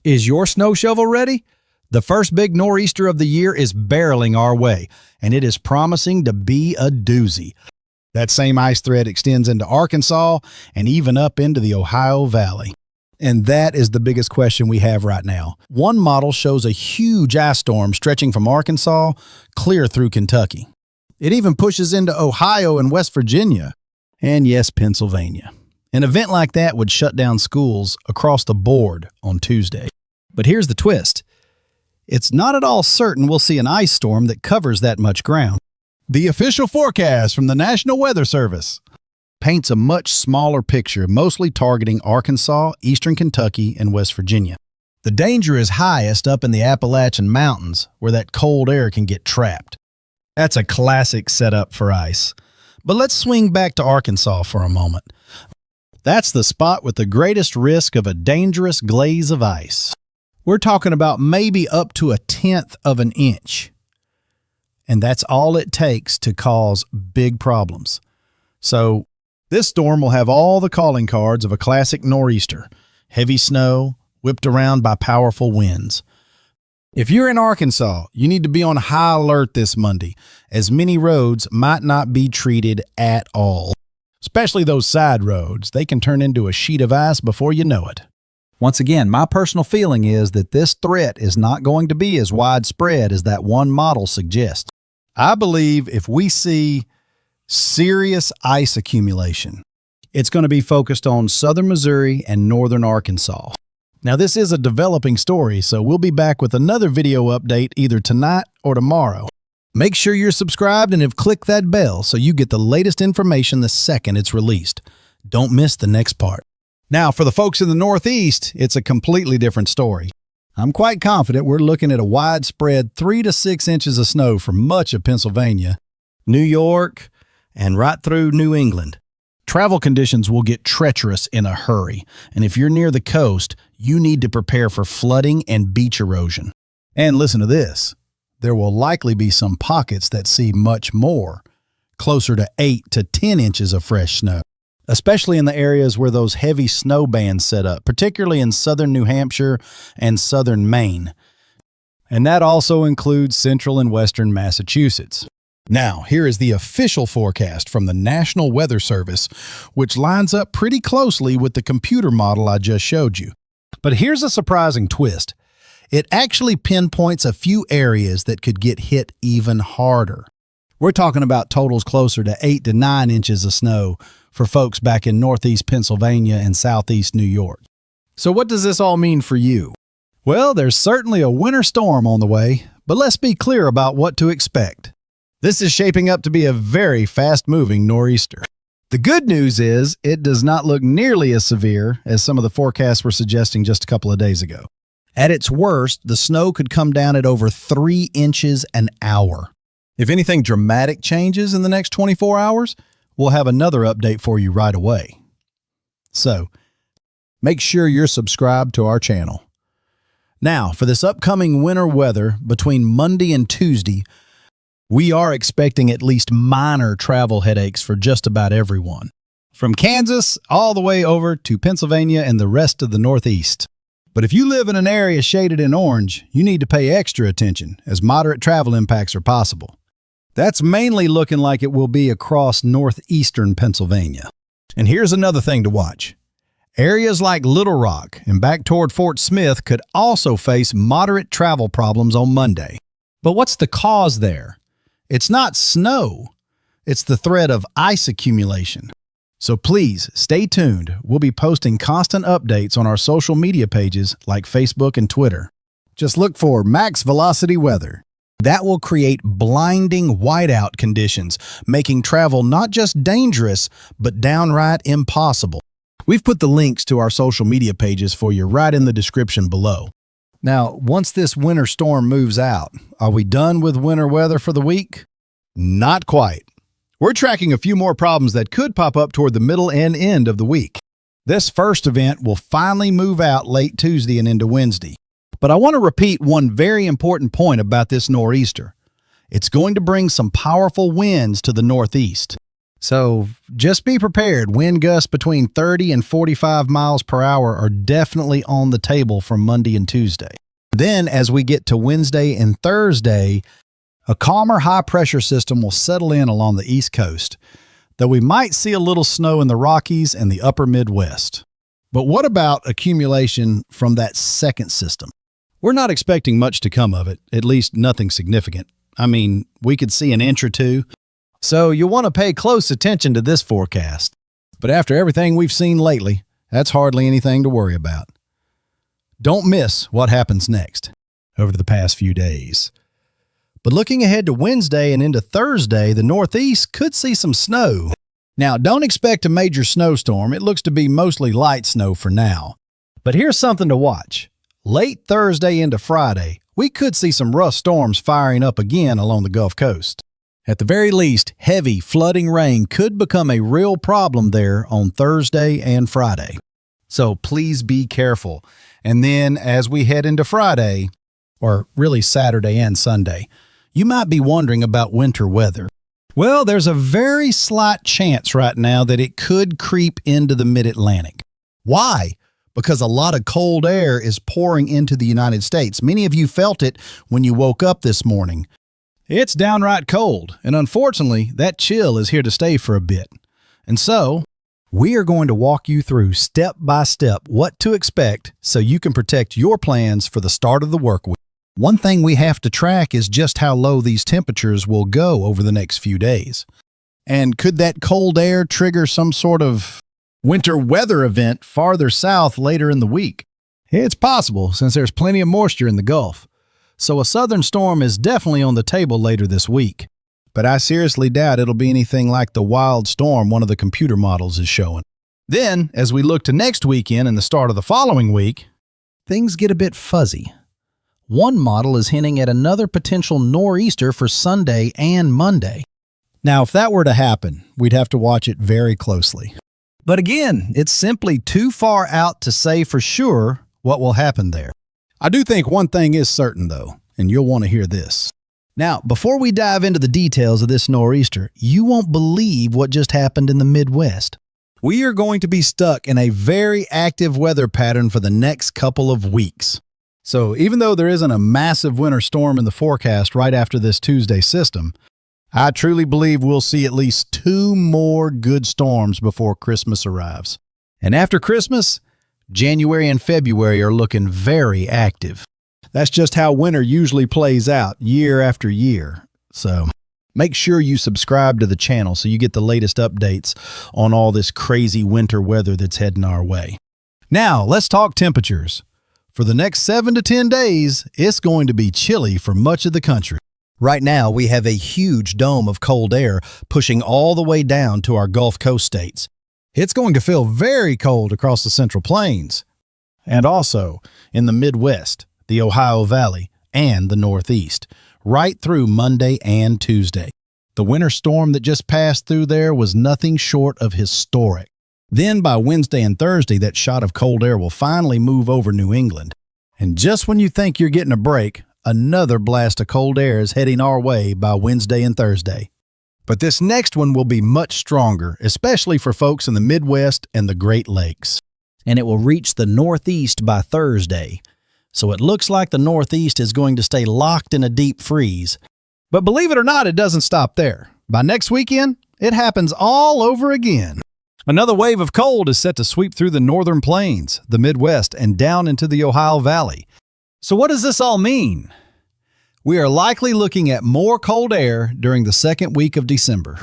Is your snow shovel ready? The first big nor'easter of the year is barreling our way, and it is promising to be a doozy. That same ice thread extends into Arkansas and even up into the Ohio Valley. And that is the biggest question we have right now. One model shows a huge ice storm stretching from Arkansas clear through Kentucky. It even pushes into Ohio and West Virginia, and yes, Pennsylvania. An event like that would shut down schools across the board on Tuesday. But here's the twist. It's not at all certain we'll see an ice storm that covers that much ground. The official forecast from the National Weather Service paints a much smaller picture, mostly targeting Arkansas, eastern Kentucky, and West Virginia. The danger is highest up in the Appalachian Mountains, where that cold air can get trapped. That's a classic setup for ice. But let's swing back to Arkansas for a moment. That's the spot with the greatest risk of a dangerous glaze of ice. We're talking about maybe up to 1/10 of an inch. And that's all it takes to cause big problems. So this storm will have all the calling cards of a classic nor'easter. Heavy snow, whipped around by powerful winds. If you're in Arkansas, you need to be on high alert this Monday, as many roads might not be treated at all. Especially those side roads. They can turn into a sheet of ice before you know it. Once again, my personal feeling is that this threat is not going to be as widespread as that one model suggests. I believe if we see serious ice accumulation, it's going to be focused on southern Missouri and northern Arkansas. Now, this is a developing story, so we'll be back with another video update either tonight or tomorrow. Make sure you're subscribed and have clicked that bell so you get the latest information the second it's released. Don't miss the next part. Now, for the folks in the Northeast, it's a completely different story. I'm quite confident we're looking at a widespread 3 to 6 inches of snow for much of Pennsylvania, New York, and right through New England. Travel conditions will get treacherous in a hurry, and if you're near the coast, you need to prepare for flooding and beach erosion. And listen to this. There will likely be some pockets that see much more, closer to 8 to 10 inches of fresh snow, especially in the areas where those heavy snow bands set up, particularly in southern New Hampshire and southern Maine. And that also includes central and western Massachusetts. Now, here is the official forecast from the National Weather Service, which lines up pretty closely with the computer model I just showed you. But here's a surprising twist. It actually pinpoints a few areas that could get hit even harder. We're talking about totals closer to 8 to 9 inches of snow for folks back in northeast Pennsylvania and southeast New York. So what does this all mean for you? Well, there's certainly a winter storm on the way, but let's be clear about what to expect. This is shaping up to be a very fast-moving nor'easter. The good news is it does not look nearly as severe as some of the forecasts were suggesting just a couple of days ago. At its worst, the snow could come down at over 3 inches an hour. If anything dramatic changes in the next 24 hours, we'll have another update for you right away. So, make sure you're subscribed to our channel. Now, for this upcoming winter weather between Monday and Tuesday, we are expecting at least minor travel headaches for just about everyone, from Kansas all the way over to Pennsylvania and the rest of the Northeast. But if you live in an area shaded in orange, you need to pay extra attention, as moderate travel impacts are possible. That's mainly looking like it will be across northeastern Pennsylvania. And here's another thing to watch. Areas like Little Rock and back toward Fort Smith could also face moderate travel problems on Monday. But what's the cause there? It's not snow. It's the threat of ice accumulation. So please stay tuned. We'll be posting constant updates on our social media pages like Facebook and Twitter. Just look for Max Velocity Weather. That will create blinding whiteout conditions, making travel not just dangerous, but downright impossible. We've put the links to our social media pages for you right in the description below. Now, once this winter storm moves out, are we done with winter weather for the week? Not quite. We're tracking a few more problems that could pop up toward the middle and end of the week. This first event will finally move out late Tuesday and into Wednesday. But I want to repeat one very important point about this nor'easter. It's going to bring some powerful winds to the northeast. So just be prepared. Wind gusts between 30 and 45 miles per hour are definitely on the table for Monday and Tuesday. Then as we get to Wednesday and Thursday, a calmer high-pressure system will settle in along the East Coast, though we might see a little snow in the Rockies and the upper Midwest. But what about accumulation from that second system? We're not expecting much to come of it, at least nothing significant. I mean, we could see an inch or two, so you'll want to pay close attention to this forecast. But after everything we've seen lately, that's hardly anything to worry about. Don't miss what happens next over the past few days. But looking ahead to Wednesday and into Thursday, the Northeast could see some snow. Now, don't expect a major snowstorm. It looks to be mostly light snow for now. But here's something to watch. Late Thursday into Friday, we could see some rough storms firing up again along the Gulf Coast. At the very least, heavy flooding rain could become a real problem there on Thursday and Friday. So please be careful. And then as we head into Friday, or really Saturday and Sunday, you might be wondering about winter weather. Well, there's a very slight chance right now that it could creep into the mid-Atlantic. Why? Because a lot of cold air is pouring into the United States. Many of you felt it when you woke up this morning. It's downright cold, and unfortunately, that chill is here to stay for a bit. And so, we are going to walk you through step by step what to expect so you can protect your plans for the start of the work week. One thing we have to track is just how low these temperatures will go over the next few days. And could that cold air trigger some sort of winter weather event farther south later in the week? It's possible, since there's plenty of moisture in the Gulf. So a southern storm is definitely on the table later this week. But I seriously doubt it'll be anything like the wild storm one of the computer models is showing. Then, as we look to next weekend and the start of the following week, things get a bit fuzzy. One model is hinting at another potential nor'easter for Sunday and Monday. Now, if that were to happen, we'd have to watch it very closely. But again, it's simply too far out to say for sure what will happen there. I do think one thing is certain, though, and you'll want to hear this. Now, before we dive into the details of this nor'easter, you won't believe what just happened in the Midwest. We are going to be stuck in a very active weather pattern for the next couple of weeks. So even though there isn't a massive winter storm in the forecast right after this Tuesday system, I truly believe we'll see at least 2 more good storms before Christmas arrives. And after Christmas, January and February are looking very active. That's just how winter usually plays out year after year. So make sure you subscribe to the channel so you get the latest updates on all this crazy winter weather that's heading our way. Now, let's talk temperatures. For the next 7 to 10 days, it's going to be chilly for much of the country. Right now, we have a huge dome of cold air pushing all the way down to our Gulf Coast states. It's going to feel very cold across the Central Plains, and also in the Midwest, the Ohio Valley, and the Northeast, right through Monday and Tuesday. The winter storm that just passed through there was nothing short of historic. Then by Wednesday and Thursday, that shot of cold air will finally move over New England. And just when you think you're getting a break, another blast of cold air is heading our way by Wednesday and Thursday. But this next one will be much stronger, especially for folks in the Midwest and the Great Lakes. And it will reach the Northeast by Thursday. So it looks like the Northeast is going to stay locked in a deep freeze. But believe it or not, it doesn't stop there. By next weekend, it happens all over again. Another wave of cold is set to sweep through the northern plains, the Midwest, and down into the Ohio Valley. So what does this all mean? We are likely looking at more cold air during the second week of December.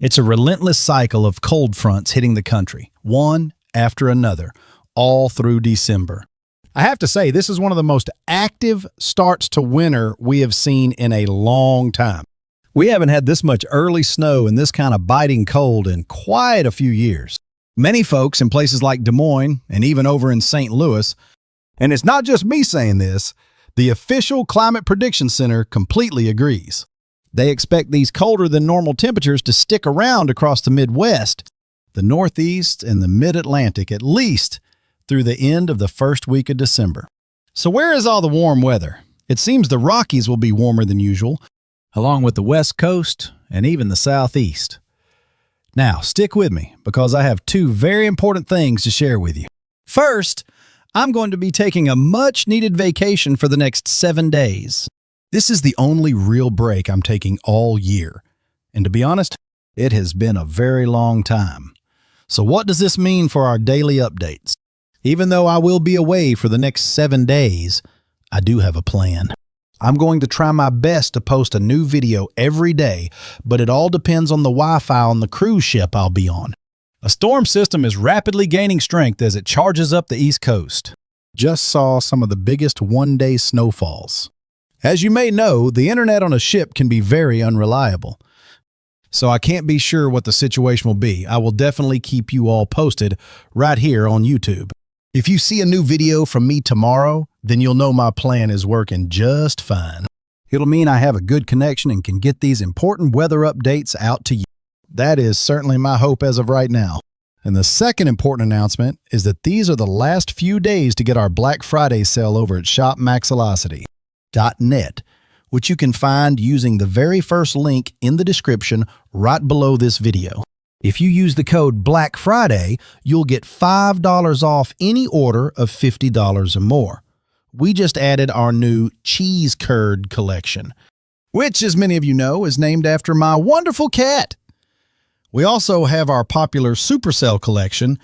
It's a relentless cycle of cold fronts hitting the country, one after another, all through December. I have to say, this is one of the most active starts to winter we have seen in a long time. We haven't had this much early snow and this kind of biting cold in quite a few years. Many folks in places like Des Moines and even over in St. Louis, and it's not just me saying this, the official Climate Prediction Center completely agrees. They expect these colder than normal temperatures to stick around across the Midwest, the Northeast, and the Mid-Atlantic at least through the end of the first week of December. So where is all the warm weather? It seems the Rockies will be warmer than usual, along with the West Coast and even the Southeast. Now, stick with me because I have two very important things to share with you. First, I'm going to be taking a much-needed vacation for the next 7 days. This is the only real break I'm taking all year. And to be honest, it has been a very long time. So what does this mean for our daily updates? Even though I will be away for the next 7 days, I do have a plan. I'm going to try my best to post a new video every day, but it all depends on the Wi-Fi on the cruise ship I'll be on. A storm system is rapidly gaining strength as it charges up the East Coast. Just saw some of the biggest one-day snowfalls. As you may know, the internet on a ship can be very unreliable. So I can't be sure what the situation will be. I will definitely keep you all posted right here on YouTube. If you see a new video from me tomorrow, then you'll know my plan is working just fine. It'll mean I have a good connection and can get these important weather updates out to you. That is certainly my hope as of right now. And the second important announcement is that these are the last few days to get our Black Friday sale over at shopmaxvelocity.net, which you can find using the very first link in the description right below this video. If you use the code Black Friday, you'll get $5 off any order of $50 or more. We just added our new cheese curd collection, which, as many of you know, is named after my wonderful cat. We also have our popular Supercell collection,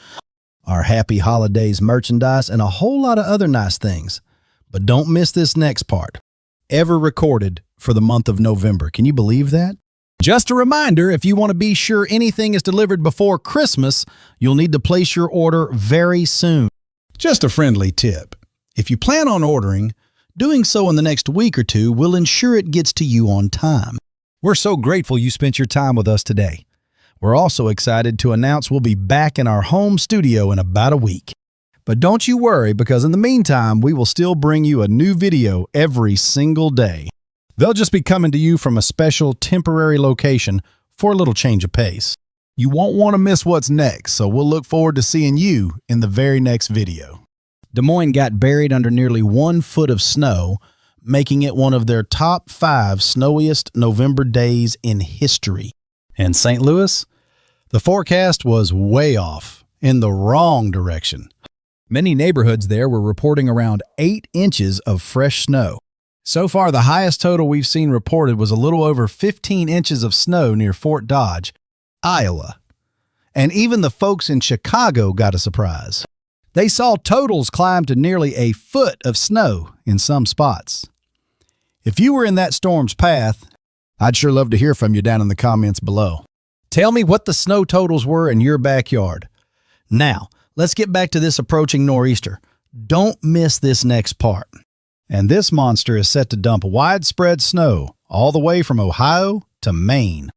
our Happy Holidays merchandise, and a whole lot of other nice things. But don't miss this next part. Ever recorded for the month of November. Can you believe that? Just a reminder, if you want to be sure anything is delivered before Christmas, you'll need to place your order very soon. Just a friendly tip. If you plan on ordering, doing so in the next week or two will ensure it gets to you on time. We're so grateful you spent your time with us today. We're also excited to announce we'll be back in our home studio in about a week. But don't you worry, because in the meantime, we will still bring you a new video every single day. They'll just be coming to you from a special temporary location for a little change of pace. You won't want to miss what's next, so we'll look forward to seeing you in the very next video. Des Moines got buried under nearly 1 foot of snow, making it one of their top 5 snowiest November days in history. And St. Louis? The forecast was way off, in the wrong direction. Many neighborhoods there were reporting around 8 inches of fresh snow. So far, the highest total we've seen reported was a little over 15 inches of snow near Fort Dodge, Iowa. And even the folks in Chicago got a surprise. They saw totals climb to nearly a foot of snow in some spots. If you were in that storm's path, I'd sure love to hear from you down in the comments below. Tell me what the snow totals were in your backyard. Now, let's get back to this approaching nor'easter. Don't miss this next part. And this monster is set to dump widespread snow all the way from Ohio to Maine.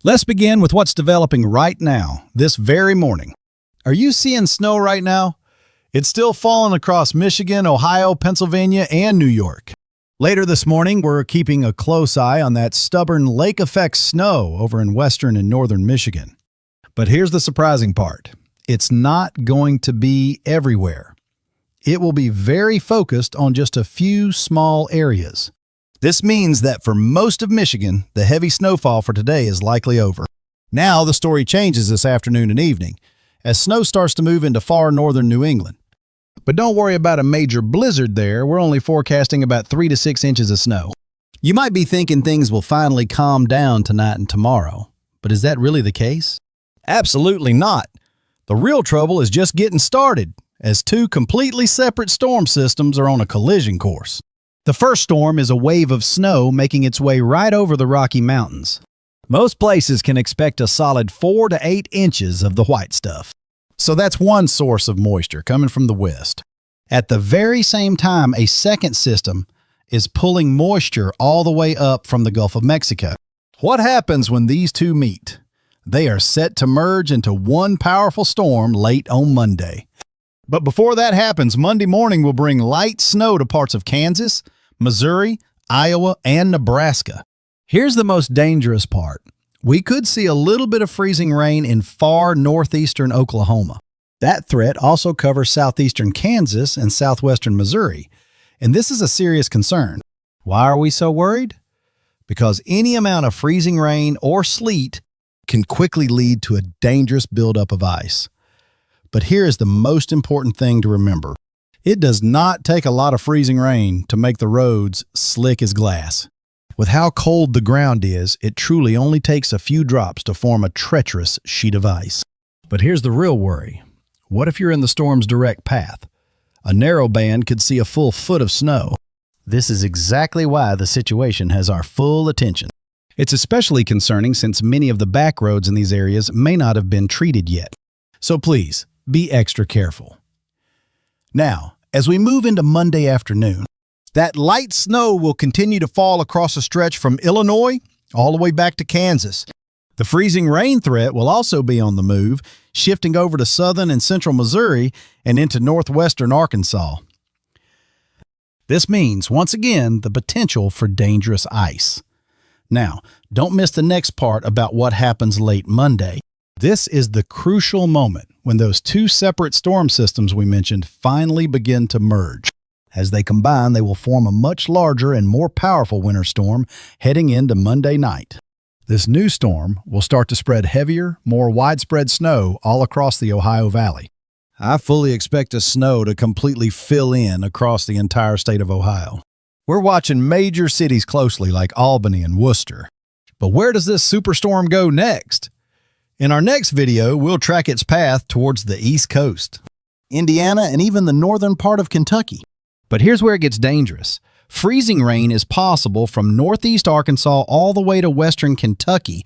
Let's begin with what's developing right now, this very morning. Are you seeing snow right now? It's still falling across Michigan, Ohio, Pennsylvania, and New York. Later this morning, we're keeping a close eye on that stubborn lake effect snow over in western and northern Michigan. But here's the surprising part. It's not going to be everywhere. It will be very focused on just a few small areas. This means that for most of Michigan, the heavy snowfall for today is likely over. Now the story changes this afternoon and evening, as snow starts to move into far northern New England. But don't worry about a major blizzard there. We're only forecasting about 3 to 6 inches of snow. You might be thinking things will finally calm down tonight and tomorrow, but is that really the case? Absolutely not. The real trouble is just getting started, as 2 completely separate storm systems are on a collision course. The first storm is a wave of snow making its way right over the Rocky Mountains. Most places can expect a solid 4 to 8 inches of the white stuff. So that's one source of moisture coming from the west. At the very same time, a second system is pulling moisture all the way up from the Gulf of Mexico. What happens when these two meet? They are set to merge into one powerful storm late on Monday. But before that happens, Monday morning will bring light snow to parts of Kansas, Missouri, Iowa, and Nebraska. Here's the most dangerous part. We could see a little bit of freezing rain in far northeastern Oklahoma. That threat also covers southeastern Kansas and southwestern Missouri, and this is a serious concern. Why are we so worried? Because any amount of freezing rain or sleet can quickly lead to a dangerous buildup of ice. But here is the most important thing to remember. It does not take a lot of freezing rain to make the roads slick as glass. With how cold the ground is, it truly only takes a few drops to form a treacherous sheet of ice. But here's the real worry. What if you're in the storm's direct path? A narrow band could see a full foot of snow. This is exactly why the situation has our full attention. It's especially concerning since many of the back roads in these areas may not have been treated yet. So please, be extra careful. Now, as we move into Monday afternoon, that light snow will continue to fall across a stretch from Illinois all the way back to Kansas. The freezing rain threat will also be on the move, shifting over to southern and central Missouri and into northwestern Arkansas. This means, once again, the potential for dangerous ice. Now, don't miss the next part about what happens late Monday. This is the crucial moment when those two separate storm systems we mentioned finally begin to merge. As they combine, they will form a much larger and more powerful winter storm heading into Monday night. This new storm will start to spread heavier, more widespread snow all across the Ohio Valley. I fully expect the snow to completely fill in across the entire state of Ohio. We're watching major cities closely like Albany and Worcester. But where does this superstorm go next? In our next video, we'll track its path towards the East Coast, Indiana, and even the northern part of Kentucky. But here's where it gets dangerous. Freezing rain is possible from northeast Arkansas all the way to western Kentucky,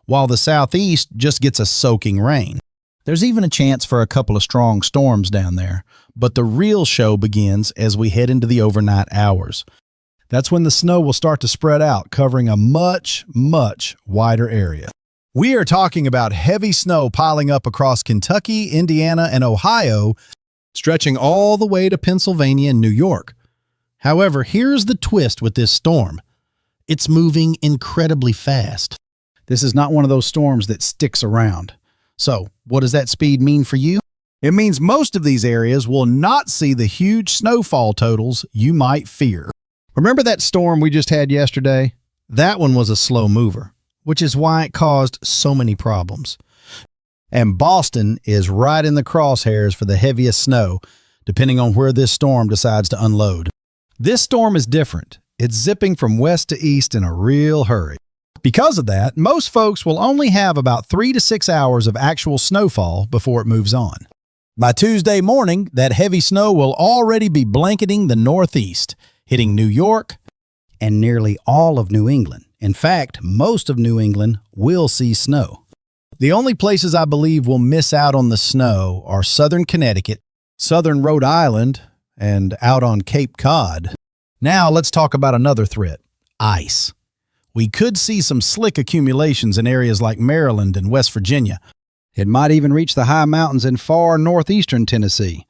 while the southeast just gets a soaking rain. There's even a chance for a couple of strong storms down there, but the real show begins as we head into the overnight hours. That's when the snow will start to spread out, covering a much, much wider area. We are talking about heavy snow piling up across Kentucky, Indiana, and Ohio, stretching all the way to Pennsylvania and New York. However, here's the twist with this storm. It's moving incredibly fast. This is not one of those storms that sticks around. So, what does that speed mean for you? It means most of these areas will not see the huge snowfall totals you might fear. Remember that storm we just had yesterday? That one was a slow mover, which is why it caused so many problems. And Boston is right in the crosshairs for the heaviest snow, depending on where this storm decides to unload. This storm is different. It's zipping from west to east in a real hurry. Because of that, most folks will only have about 3 to 6 hours of actual snowfall before it moves on. By Tuesday morning, that heavy snow will already be blanketing the Northeast, hitting New York and nearly all of New England. In fact, most of New England will see snow. The only places I believe will miss out on the snow are southern Connecticut, southern Rhode Island, and out on Cape Cod. Now let's talk about another threat, ice. We could see some slick accumulations in areas like Maryland and West Virginia. It might even reach the high mountains in far northeastern Tennessee.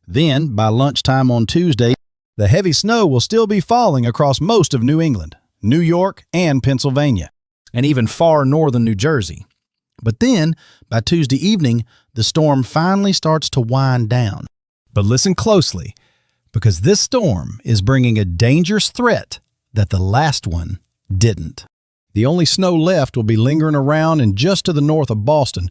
Then, by lunchtime on Tuesday, the heavy snow will still be falling across most of New England, New York, and Pennsylvania, and even far northern New Jersey. But then, by Tuesday evening, the storm finally starts to wind down. But listen closely, because this storm is bringing a dangerous threat that the last one didn't. The only snow left will be lingering around and just to the north of Boston,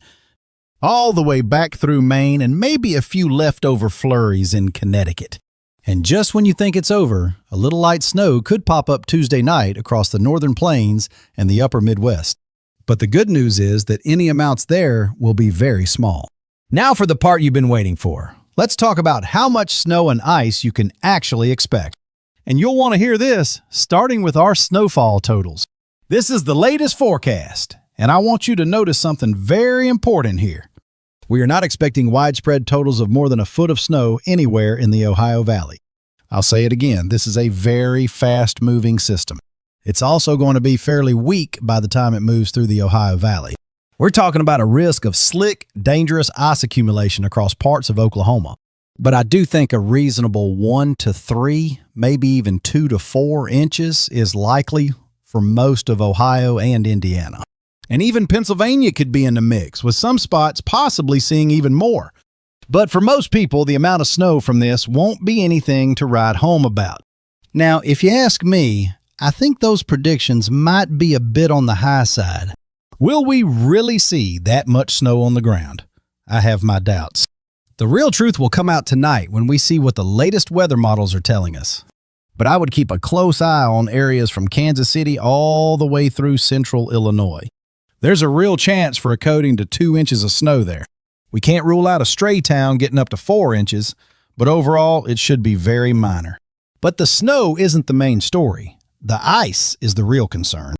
all the way back through Maine, and maybe a few leftover flurries in Connecticut. And just when you think it's over, a little light snow could pop up Tuesday night across the northern plains and the upper Midwest. But the good news is that any amounts there will be very small. Now for the part you've been waiting for. Let's talk about how much snow and ice you can actually expect. And you'll want to hear this, starting with our snowfall totals. This is the latest forecast, and I want you to notice something very important here. We are not expecting widespread totals of more than a foot of snow anywhere in the Ohio Valley. I'll say it again, this is a very fast-moving system. It's also going to be fairly weak by the time it moves through the Ohio Valley. We're talking about a risk of slick, dangerous ice accumulation across parts of Oklahoma. But I do think a reasonable 1 to 3, maybe even 2 to 4 inches is likely for most of Ohio and Indiana. And even Pennsylvania could be in the mix, with some spots possibly seeing even more. But for most people, the amount of snow from this won't be anything to write home about. Now, if you ask me, I think those predictions might be a bit on the high side. Will we really see that much snow on the ground? I have my doubts. The real truth will come out tonight when we see what the latest weather models are telling us. But I would keep a close eye on areas from Kansas City all the way through central Illinois. There's a real chance for a coating to 2 inches of snow there. We can't rule out a stray town getting up to 4 inches, but overall it should be very minor. But the snow isn't the main story. The ice is the real concern.